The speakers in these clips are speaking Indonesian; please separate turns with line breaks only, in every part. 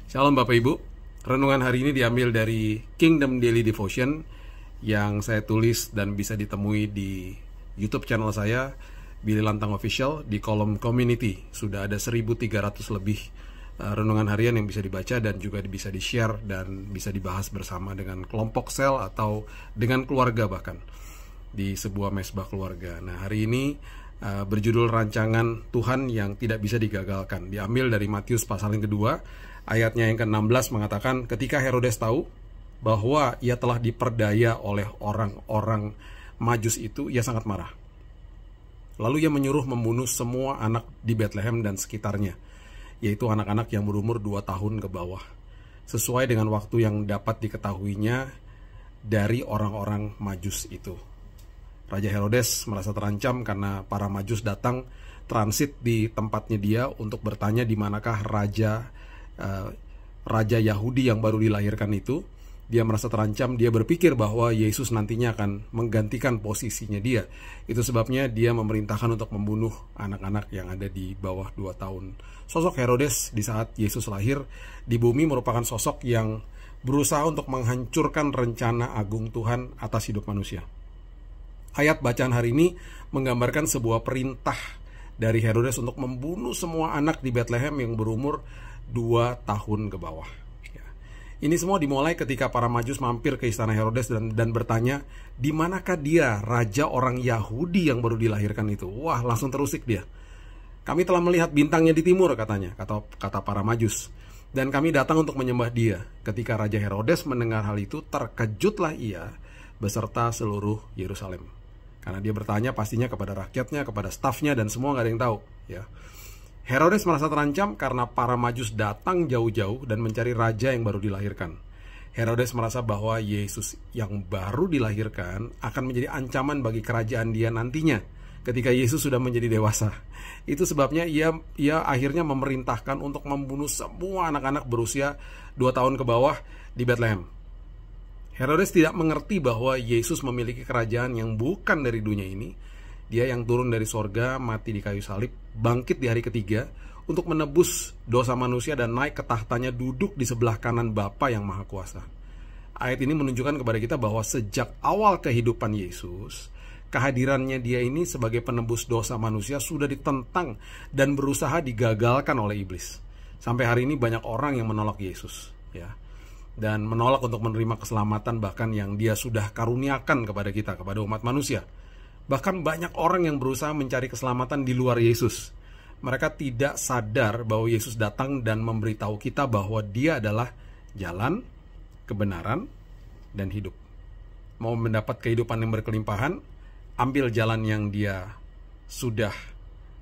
Shalom Bapak Ibu. Renungan hari ini diambil dari Kingdom Daily Devotion yang saya tulis dan bisa ditemui di YouTube channel saya, Billy Lantang Official, di kolom community. Sudah ada 1.300 lebih renungan harian yang bisa dibaca dan juga bisa di-share dan bisa dibahas bersama dengan kelompok sel atau dengan keluarga bahkan di sebuah mesbah keluarga. Nah, hari ini berjudul Rancangan Tuhan yang Tidak Bisa Digagalkan. Diambil dari Matius pasal yang kedua, ayatnya yang ke-16 mengatakan, ketika Herodes tahu bahwa ia telah diperdaya oleh orang-orang Majus itu, ia sangat marah. Lalu ia menyuruh membunuh semua anak di Bethlehem dan sekitarnya, yaitu anak-anak yang berumur 2 tahun ke bawah, sesuai dengan waktu yang dapat diketahuinya dari orang-orang Majus itu. Raja Herodes merasa terancam karena para Majus datang transit di tempatnya dia untuk bertanya di manakah Raja Yahudi yang baru dilahirkan itu. Dia merasa terancam, dia berpikir bahwa Yesus nantinya akan menggantikan posisinya dia. Itu sebabnya dia memerintahkan untuk membunuh anak-anak yang ada di bawah 2 tahun. Sosok Herodes di saat Yesus lahir di bumi merupakan sosok yang berusaha untuk menghancurkan rencana agung Tuhan atas hidup manusia. Ayat bacaan hari ini menggambarkan sebuah perintah dari Herodes untuk membunuh semua anak di Bethlehem yang berumur 2 tahun ke bawah. Ini semua dimulai ketika para Majus mampir ke istana Herodes dan bertanya, di manakah dia, raja orang Yahudi yang baru dilahirkan itu? Wah, langsung terusik dia. Kami telah melihat bintangnya di timur, katanya, kata para Majus. Dan kami datang untuk menyembah dia. Ketika Raja Herodes mendengar hal itu, terkejutlah ia beserta seluruh Yerusalem. Karena dia bertanya pastinya kepada rakyatnya, kepada stafnya, dan semua nggak ada yang tahu. Ya. Herodes merasa terancam karena para Majus datang jauh-jauh dan mencari raja yang baru dilahirkan. Herodes merasa bahwa Yesus yang baru dilahirkan akan menjadi ancaman bagi kerajaan dia nantinya ketika Yesus sudah menjadi dewasa. Itu sebabnya ia akhirnya memerintahkan untuk membunuh semua anak-anak berusia 2 tahun ke bawah di Bethlehem. Herodes tidak mengerti bahwa Yesus memiliki kerajaan yang bukan dari dunia ini. Dia yang turun dari sorga, mati di kayu salib, bangkit di hari ketiga untuk menebus dosa manusia dan naik ke tahtanya, duduk di sebelah kanan Bapa yang Maha Kuasa. Ayat ini menunjukkan kepada kita bahwa sejak awal kehidupan Yesus, kehadirannya dia ini sebagai penebus dosa manusia sudah ditentang dan berusaha digagalkan oleh iblis. Sampai hari ini banyak orang yang menolak Yesus, ya, dan menolak untuk menerima keselamatan bahkan yang dia sudah karuniakan kepada kita, kepada umat manusia. Bahkan banyak orang yang berusaha mencari keselamatan di luar Yesus. Mereka tidak sadar bahwa Yesus datang dan memberitahu kita bahwa dia adalah jalan, kebenaran, dan hidup. Mau mendapat kehidupan yang berkelimpahan, ambil jalan yang dia sudah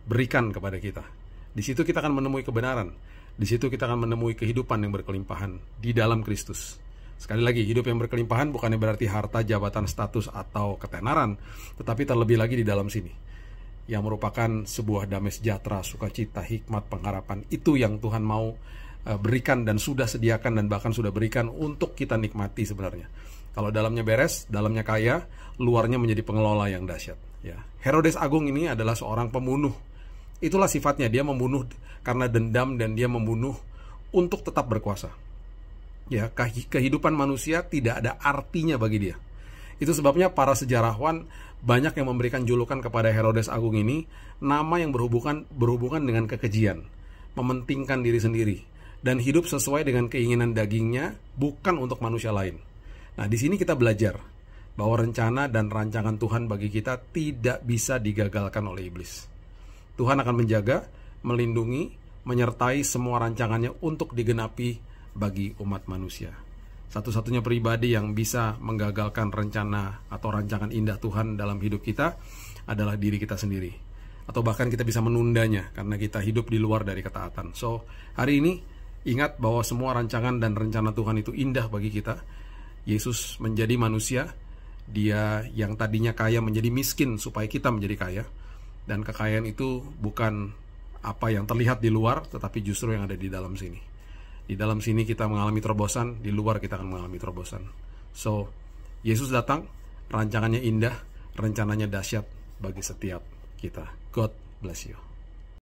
berikan kepada kita. Di situ kita akan menemui kebenaran. Di situ kita akan menemui kehidupan yang berkelimpahan di dalam Kristus. Sekali lagi, hidup yang berkelimpahan bukannya berarti harta, jabatan, status, atau ketenaran, tetapi terlebih lagi di dalam sini, yang merupakan sebuah damai sejahtera, sukacita, hikmat, pengharapan. Itu yang Tuhan mau berikan dan sudah sediakan dan bahkan sudah berikan untuk kita nikmati sebenarnya. Kalau dalamnya beres, dalamnya kaya, luarnya menjadi pengelola yang dahsyat. Ya. Herodes Agung ini adalah seorang pembunuh. Itulah sifatnya, dia membunuh karena dendam dan dia membunuh untuk tetap berkuasa. Ya, kehidupan manusia tidak ada artinya bagi dia. Itu sebabnya para sejarawan banyak yang memberikan julukan kepada Herodes Agung ini, nama yang berhubungan dengan kekejian, mementingkan diri sendiri, dan hidup sesuai dengan keinginan dagingnya, bukan untuk manusia lain. Nah, di sini kita belajar bahwa rencana dan rancangan Tuhan bagi kita tidak bisa digagalkan oleh iblis. Tuhan akan menjaga, melindungi, menyertai semua rancangannya untuk digenapi bagi umat manusia. Satu-satunya pribadi yang bisa menggagalkan rencana atau rancangan indah Tuhan dalam hidup kita adalah diri kita sendiri. Atau bahkan kita bisa menundanya karena kita hidup di luar dari ketaatan. So, hari ini ingat bahwa semua rancangan dan rencana Tuhan itu indah bagi kita. Yesus menjadi manusia, dia yang tadinya kaya menjadi miskin supaya kita menjadi kaya. Dan kekayaan itu bukan apa yang terlihat di luar, tetapi justru yang ada di dalam sini. Di dalam sini kita mengalami terobosan, di luar kita akan mengalami terobosan. So, Yesus datang, rancangannya indah, rencananya dahsyat bagi setiap kita. God bless you.